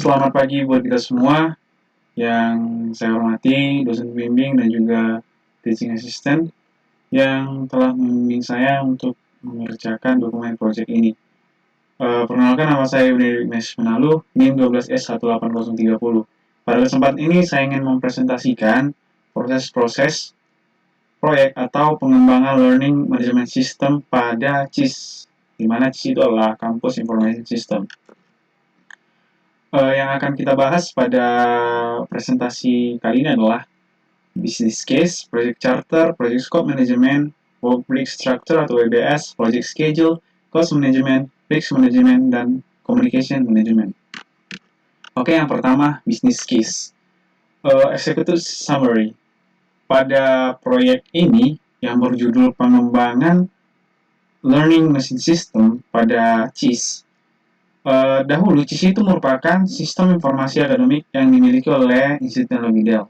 Selamat pagi buat kita semua yang saya hormati, dosen pembimbing dan juga teaching assistant yang telah membimbing saya untuk mengerjakan dokumen proyek ini. Perkenalkan, nama saya Yuni Mes Menalu, NIM 12S18030. Pada kesempatan ini saya ingin mempresentasikan proses-proses proyek atau pengembangan Learning Management System pada CIS, di mana CIS itu adalah Campus Information System. Yang akan kita bahas pada presentasi kali ini adalah business case, project charter, project scope management, work break structure atau WBS, project schedule, cost management, risk management, dan communication management. Oke, yang pertama business case. Executive summary. Pada proyek ini yang berjudul pengembangan Learning Machine System pada CIS, dahulu CIS itu merupakan sistem informasi akademik yang dimiliki oleh Institut Teknologi Dell.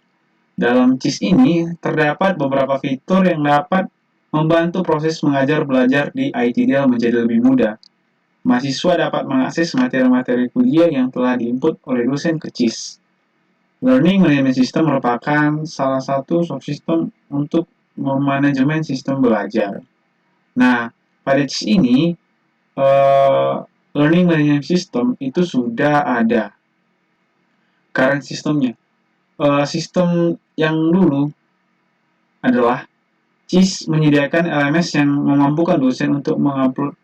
Dalam CIS ini terdapat beberapa fitur yang dapat membantu proses mengajar belajar di IT Dell menjadi lebih mudah. Mahasiswa dapat mengakses materi-materi kuliah yang telah diinput oleh dosen ke CIS. Learning Management System merupakan salah satu subsistem untuk memanajemen sistem belajar. Nah, pada CIS ini Learning Management System itu sudah ada current sistemnya. Sistem yang dulu adalah CIS menyediakan LMS yang memampukan dosen untuk mengupload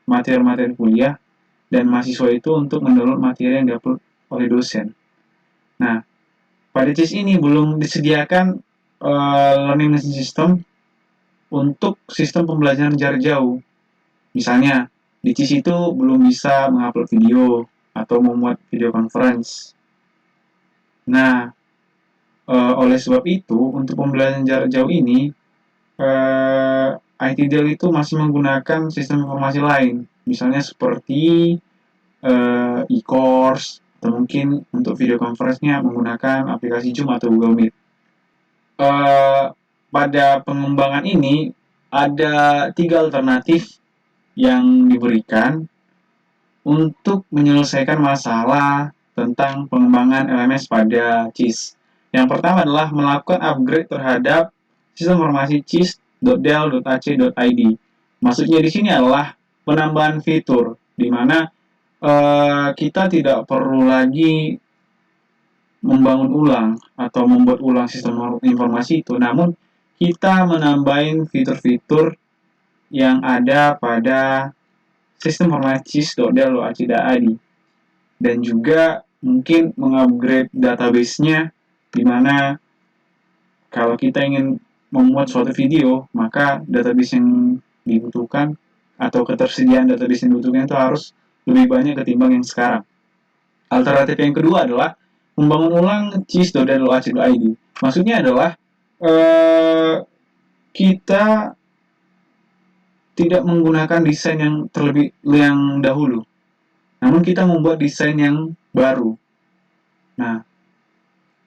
materi-materi kuliah dan mahasiswa itu untuk mendownload materi yang diupload oleh dosen. Nah, pada CIS ini belum disediakan Learning Management System untuk sistem pembelajaran jarak jauh. Misalnya, di CIS itu belum bisa mengupload video atau membuat video conference. Nah, oleh sebab itu, untuk pembelajaran jarak jauh ini, IT Dell itu masih menggunakan sistem informasi lain, misalnya seperti e-course, atau mungkin untuk video conference-nya menggunakan aplikasi Zoom atau Google Meet. Pada pengembangan ini, ada 3 alternatif yang diberikan untuk menyelesaikan masalah tentang pengembangan LMS pada CIS. Yang pertama adalah melakukan upgrade terhadap sistem informasi cis.del.ac.id. Maksudnya di sini adalah penambahan fitur, di mana kita tidak perlu lagi membangun ulang atau membuat ulang sistem informasi itu, namun kita menambahin fitur-fitur yang ada pada sistem informasi cis.del.ac.id dan juga mungkin mengupgrade database-nya, di mana kalau kita ingin membuat suatu video, maka database yang dibutuhkan atau ketersediaan database yang dibutuhkan itu harus lebih banyak ketimbang yang sekarang. Alternatif yang kedua adalah membangun ulang cis.del.ac.id. Maksudnya adalah kita tidak menggunakan desain yang dahulu, namun kita membuat desain yang baru. Nah,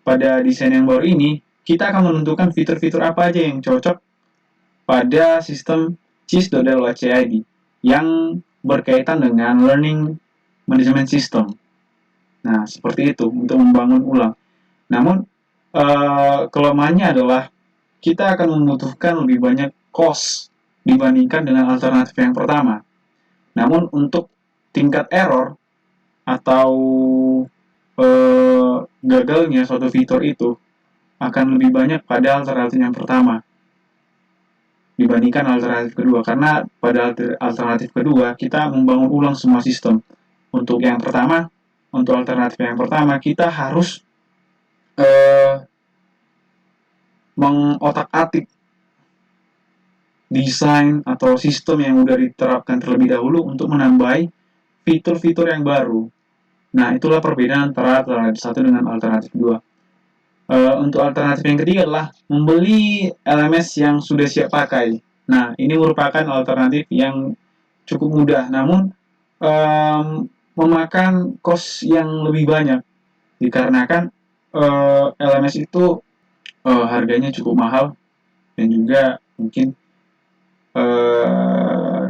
pada desain yang baru ini, kita akan menentukan fitur-fitur apa aja yang cocok pada sistem cis.del.ac.id yang berkaitan dengan Learning Management System. Nah, seperti itu untuk membangun ulang. Namun, kelemahannya adalah kita akan membutuhkan lebih banyak cost dibandingkan dengan alternatif yang pertama. Namun, untuk tingkat error atau gagalnya suatu fitur itu akan lebih banyak pada alternatif yang pertama dibandingkan alternatif kedua, karena pada alternatif kedua kita membangun ulang semua sistem. Untuk alternatif yang pertama kita harus mengotak-atik desain atau sistem yang sudah diterapkan terlebih dahulu untuk menambahi fitur-fitur yang baru. Nah, itulah perbedaan antara alternatif 1 dengan alternatif 2. Untuk alternatif yang ketiga adalah membeli LMS yang sudah siap pakai. Nah, ini merupakan alternatif yang cukup mudah, namun memakan cost yang lebih banyak, dikarenakan LMS itu harganya cukup mahal, dan juga mungkin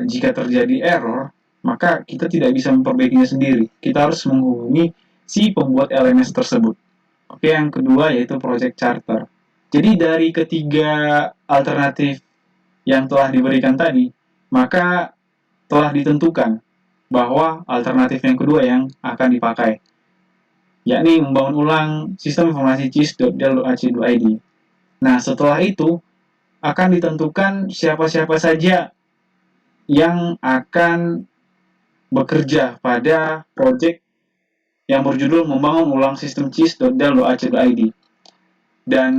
jika terjadi error, maka kita tidak bisa memperbaikinya sendiri. Kita harus menghubungi si pembuat LMS tersebut. Oke, yang kedua yaitu project charter. Jadi dari ketiga alternatif yang telah diberikan tadi, maka telah ditentukan bahwa alternatif yang kedua yang akan dipakai, yakni membangun ulang sistem informasi cis.del.ac.id. Nah, setelah itu akan ditentukan siapa-siapa saja yang akan bekerja pada proyek yang berjudul membangun ulang sistem cis.del.ac.id. Dan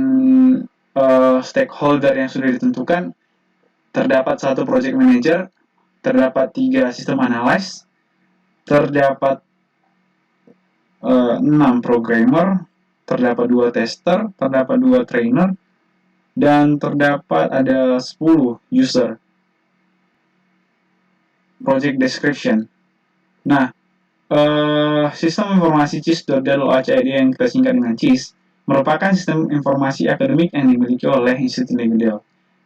stakeholder yang sudah ditentukan, terdapat satu project manager, terdapat 3 sistem analyst, terdapat 6 programmer, terdapat 2 tester, terdapat 2 trainer, dan terdapat ada 10 user. Project description. Nah, sistem informasi cis.del.ac.id yang kita singkat dengan CIS merupakan sistem informasi akademik yang dimiliki oleh Institut Negeri.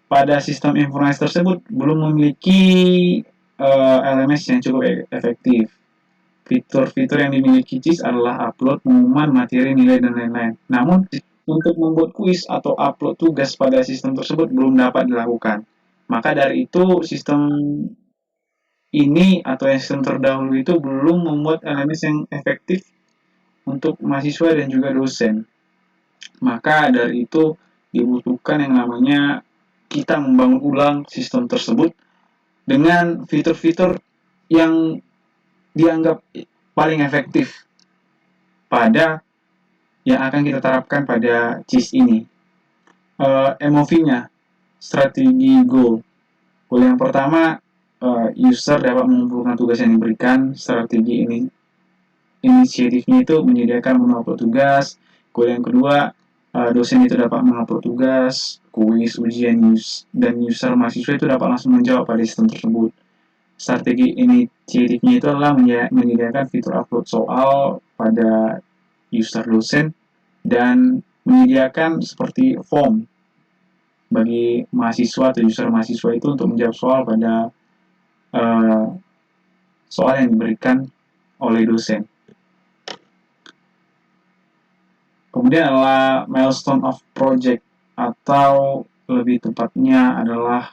Pada sistem informasi tersebut belum memiliki LMS yang cukup efektif. Fitur-fitur yang dimiliki CIS adalah upload, pengumuman, materi, nilai, dan lain-lain. Namun, untuk membuat kuis atau upload tugas pada sistem tersebut belum dapat dilakukan. Maka dari itu, sistem ini atau yang sistem terdahulu itu belum membuat LMS yang efektif untuk mahasiswa dan juga dosen. Maka dari itu dibutuhkan yang namanya kita membangun ulang sistem tersebut dengan fitur-fitur yang dianggap paling efektif pada yang akan kita terapkan pada CIS ini. MOV-nya, strategi goal. Goal yang pertama, user dapat mengumpulkan tugas yang diberikan. Strategi ini inisiatifnya itu menyediakan mengupload tugas. Goal yang kedua, dosen itu dapat mengupload tugas, kuis, ujian, dan user mahasiswa itu dapat langsung menjawab pada sistem tersebut. Strategi inisiatifnya itu adalah menyediakan fitur upload soal pada user dosen dan menyediakan seperti form bagi mahasiswa atau user mahasiswa itu untuk menjawab soal pada soal yang diberikan oleh dosen. Kemudian adalah milestone of project atau lebih tepatnya adalah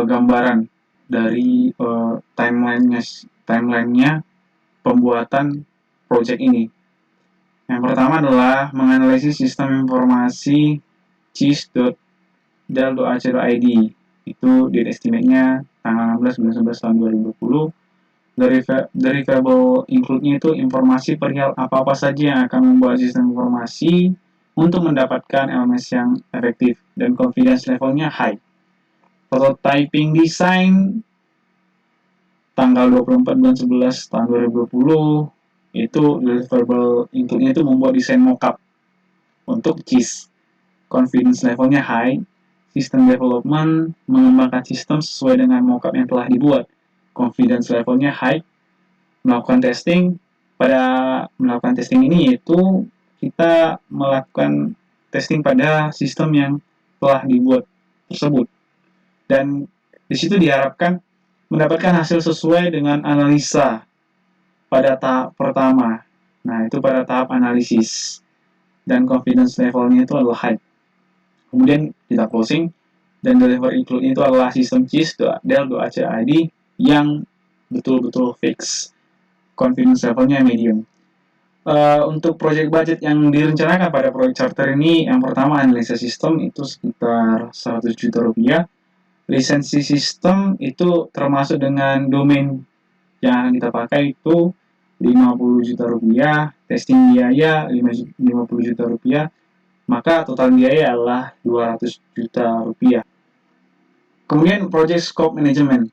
gambaran dari timelinenya pembuatan project ini. Yang pertama adalah menganalisis sistem informasi cis.del.ac.id. Itu date estimate-nya tanggal 16 bulan 11 tahun 2020. Variable include-nya itu informasi perihal apa-apa saja yang akan membuat sistem informasi untuk mendapatkan LMS yang efektif dan confidence levelnya high. Prototyping design tanggal 24 bulan 11 tahun 2020 itu deliverable include-nya itu membuat desain mockup untuk CIS. Confidence levelnya high. System development mengembangkan sistem sesuai dengan mockup yang telah dibuat. Confidence levelnya high. Melakukan testing. Pada melakukan testing ini yaitu kita melakukan testing pada sistem yang telah dibuat tersebut. Dan di situ diharapkan mendapatkan hasil sesuai dengan analisa pada tahap pertama. Nah, itu pada tahap analisis. Dan confidence levelnya itu adalah high. Kemudian kita closing dan deliver include itu adalah sistem cis.del.ac.id yang betul-betul fix. Confidence levelnya medium. Untuk project budget yang direncanakan pada proyek charter ini, yang pertama analisa sistem itu sekitar 100 juta rupiah. Lisensi sistem itu termasuk dengan domain yang kita pakai itu 50 juta rupiah, testing biaya 50 juta rupiah, maka total biaya adalah 200 juta rupiah. Kemudian project scope management.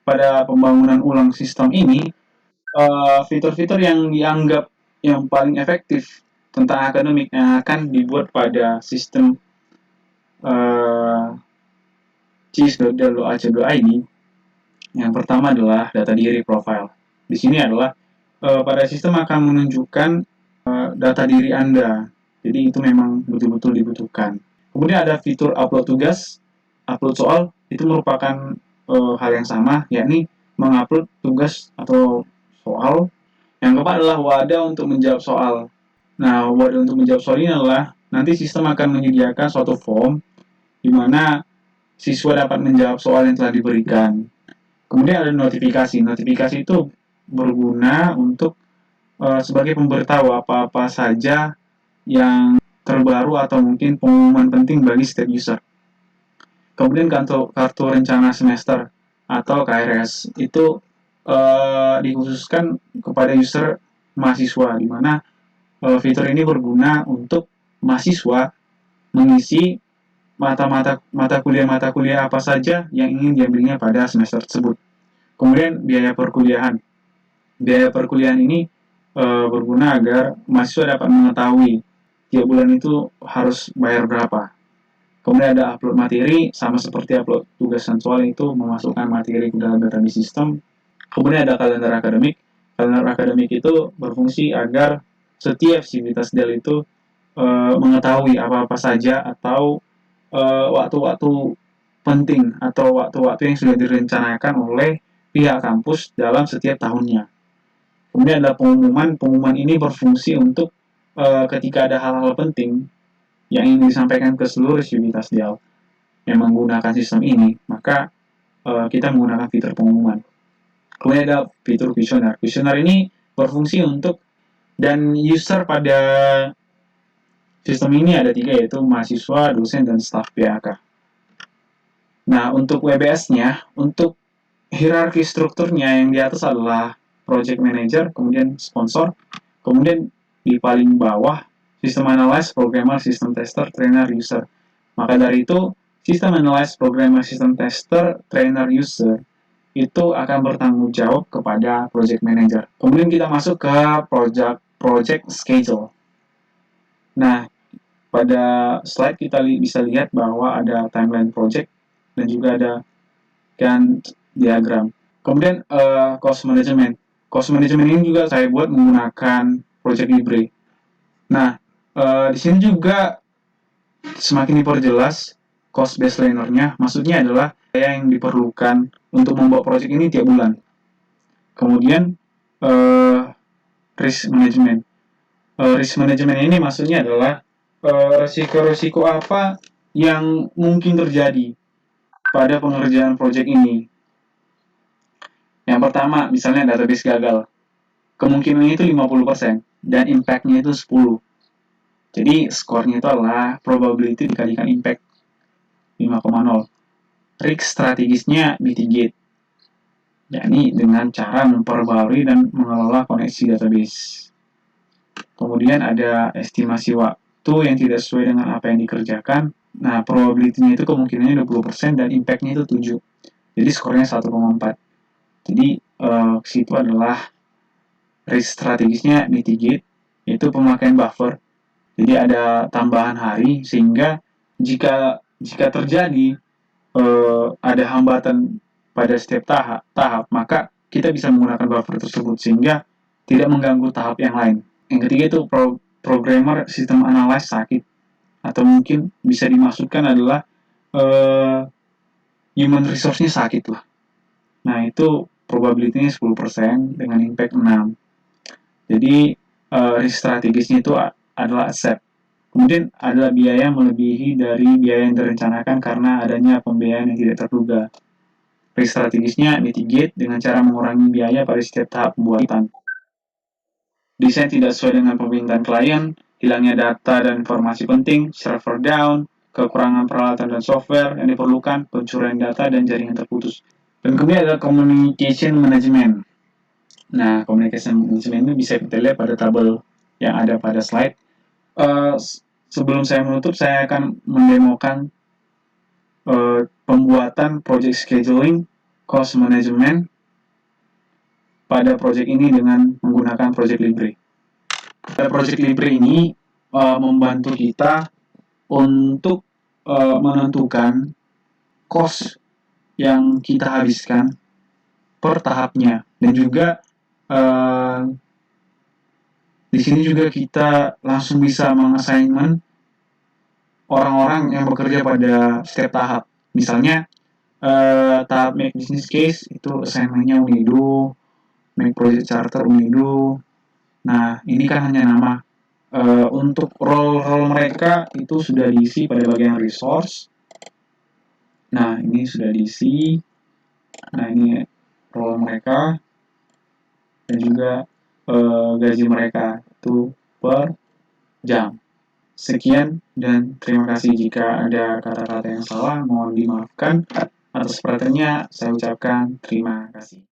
Pada pembangunan ulang sistem ini, fitur-fitur yang dianggap yang paling efektif tentang akademik yang akan dibuat pada sistem cis.del.ac.id. Yang pertama adalah data diri profile. Di sini adalah pada sistem akan menunjukkan data diri Anda. Jadi itu memang betul-betul dibutuhkan. Kemudian ada fitur upload tugas, upload soal, itu merupakan hal yang sama, yakni mengupload tugas atau soal Yang keempat adalah wadah untuk menjawab soal. Nah, wadah untuk menjawab soal ini adalah nanti sistem akan menyediakan suatu form di mana siswa dapat menjawab soal yang telah diberikan. Kemudian ada notifikasi. Notifikasi itu berguna untuk sebagai pemberitahu apa-apa saja yang terbaru atau mungkin pengumuman penting bagi setiap user. Kemudian kartu rencana semester atau KRS itu dikhususkan kepada user mahasiswa, di mana fitur ini berguna untuk mahasiswa mengisi mata kuliah apa saja yang ingin diambilnya pada semester tersebut. Kemudian biaya perkuliahan. Biaya perkuliahan ini berguna agar mahasiswa dapat mengetahui tiap bulan itu harus bayar berapa. Kemudian ada upload materi, sama seperti upload tugas dan soal itu memasukkan materi ke dalam database sistem. Kemudian ada kalender akademik. Kalender akademik itu berfungsi agar setiap sivitas Dell itu mengetahui apa-apa saja atau waktu-waktu penting atau waktu-waktu yang sudah direncanakan oleh pihak kampus dalam setiap tahunnya. Kemudian ada pengumuman. Pengumuman ini berfungsi untuk ketika ada hal-hal penting yang ingin disampaikan ke seluruh sivitas Dell yang menggunakan sistem ini, maka kita menggunakan fitur pengumuman. Kemudian ada fitur kuesioner. Kuesioner ini berfungsi untuk dan user pada sistem ini ada tiga, yaitu mahasiswa, dosen, dan staf PHK. Nah, untuk WBS-nya, untuk hierarki strukturnya yang di atas adalah project manager, kemudian sponsor, kemudian di paling bawah sistem analyst, programmer, system tester, trainer, user. Maka dari itu, sistem analyst, programmer, system tester, trainer, user itu akan bertanggung jawab kepada project manager. Kemudian kita masuk ke project schedule. Nah, pada slide kita bisa lihat bahwa ada timeline project dan juga ada Gantt diagram. Kemudian cost management. Cost management ini juga saya buat menggunakan Project Libre. Nah, di sini juga semakin diperjelas cost baseline-nya. Maksudnya adalah biaya yang diperlukan untuk membuat project ini tiap bulan. Kemudian risk management. Risk management ini maksudnya adalah resiko-resiko apa yang mungkin terjadi pada pengerjaan project ini. Yang pertama, misalnya database gagal. Kemungkinannya itu 50% dan impact-nya itu 10. Jadi skornya itu adalah probability dikalikan impact 5,0. Risk strategisnya mitigate, yakni dengan cara memperbarui dan mengelola koneksi database. Kemudian ada estimasi waktu yang tidak sesuai dengan apa yang dikerjakan. Nah, probability-nya itu kemungkinannya 20% dan impact-nya itu 7. Jadi skornya 1,4. Jadi situ adalah risk strategisnya mitigate, yaitu pemakaian buffer. Jadi ada tambahan hari sehingga jika terjadi ada hambatan pada setiap tahap, maka kita bisa menggunakan buffer tersebut sehingga tidak mengganggu tahap yang lain. Yang ketiga itu programmer sistem analyze sakit, atau mungkin bisa dimaksudkan adalah human resource-nya sakit lah. Nah, itu probability-nya 10% dengan impact 6. Jadi risk strategisnya itu adalah accept. Kemudian adalah biaya melebihi dari biaya yang direncanakan karena adanya pembiayaan yang tidak terduga. Risk strategisnya mitigate dengan cara mengurangi biaya pada setiap tahap pembuatan. Desain tidak sesuai dengan permintaan klien, hilangnya data dan informasi penting, server down, kekurangan peralatan dan software yang diperlukan, pencurian data dan jaringan terputus. Dan kemudian ada communication management. Nah, communication management ini bisa kita lihat pada tabel yang ada pada slide. Sebelum saya menutup, saya akan mendemokan pembuatan project scheduling, cost management pada project ini dengan menggunakan Project Libre. Pada Project Libre ini membantu kita untuk menentukan cost yang kita habiskan per tahapnya, dan juga di sini juga kita langsung bisa mengassignment orang-orang yang bekerja pada setiap tahap. Misalnya tahap make business case itu assignment-nya Unido, make project charter Unido, Nah, ini kan hanya nama. Untuk role mereka itu sudah diisi pada bagian resource. Nah, ini sudah diisi. Nah, ini role mereka dan juga gaji mereka itu per jam. Sekian dan terima kasih. Jika ada kata-kata yang salah, mohon dimaafkan. Atas perhatiannya, saya ucapkan terima kasih.